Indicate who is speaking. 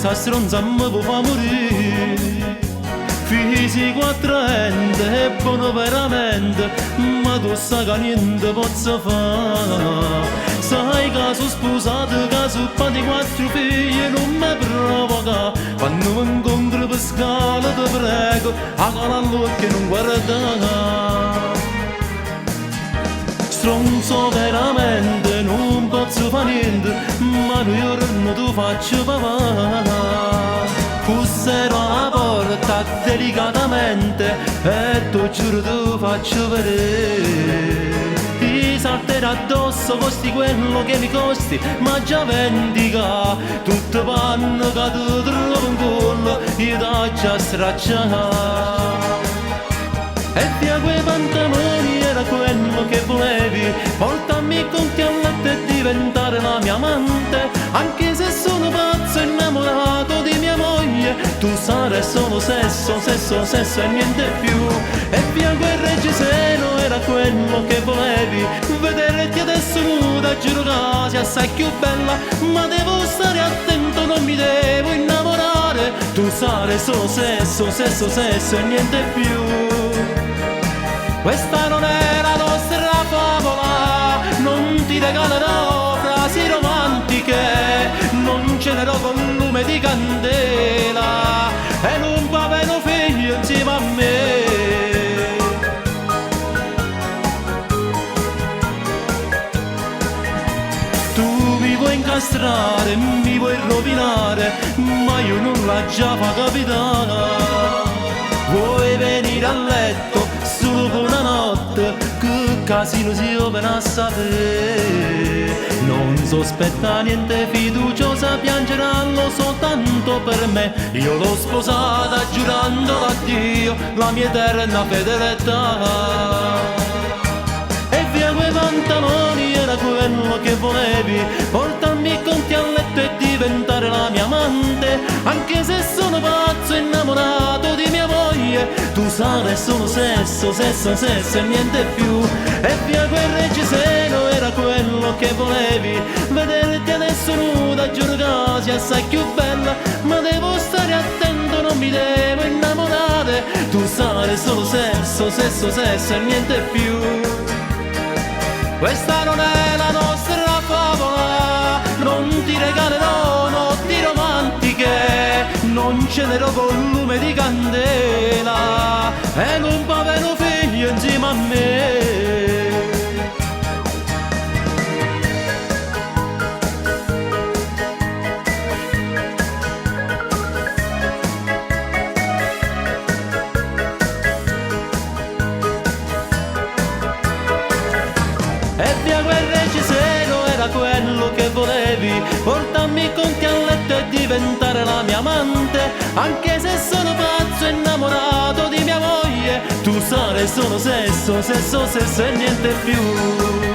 Speaker 1: questa stronza mi può fa morire. Fisico attraente e buono veramente, ma tu sai che niente posso fare. Sai che sono sposato, che sono padre di 4 figli, non mi provoca. Quando mi incontro per scala ti prego, a cavallo che non guarda. Stronzo veramente, non posso fare niente, ma noi ora non ti faccio papà. Bussero alla porta delicatamente e tu giuro ti faccio vedere. Ti salterà addosso, costi quello che mi costi, ma già vendica. Tutto panno che ti trovo in collo, io t'ho già stracciato. E via quei pantaloni era quello che volevi, portarmi con te a letto e diventare la mia amante. Anche se sono pazzo innamorato di mia moglie, tu sarai solo sesso, sesso, sesso e niente più. E via quel reggiseno era quello che volevi, vederti adesso nuda, giuro che sei assai più bella. Ma devo stare attento, non mi devo innamorare, tu sarai solo sesso, sesso, sesso e niente più. Questa non è la nostra favola, non ti regalerò frasi romantiche, non cenerò con lume di candela e non paveno figlio insieme a me. Tu mi vuoi incastrare, mi vuoi rovinare, ma io non la già fa capitare. Vuoi venire a letto solo per una notte, che casino si opera a sapere. Non sospetta niente fiduciosa, piangeranno soltanto per me. Io l'ho sposata giurando a Dio la mia eterna fedeltà. E via quei pantaloni era quello che volevi, portarmi con te a letto e diventare la mia amante. Anche se sono pazzo innamorato di mia moglie, tu sarai solo sesso, sesso, sesso e niente più. E via quel reggiseno era quello che volevi, vederti adesso nuda, giuro che sei assai più bella. Ma devo stare attento, non mi devo innamorare, tu sarai solo sesso, sesso, sesso e niente più. Questa non è la nostra favola, non ti regalerò notti romantiche, non cenerò con lume di candela e non paveno figlio insieme a me. E via quel reggiseno era quello che volevi, portarmi con te a letto e diventare la mia amante. Anche se sono pazzo innamorato di mia moglie, tu sarai solo sesso, sesso, sesso e niente più.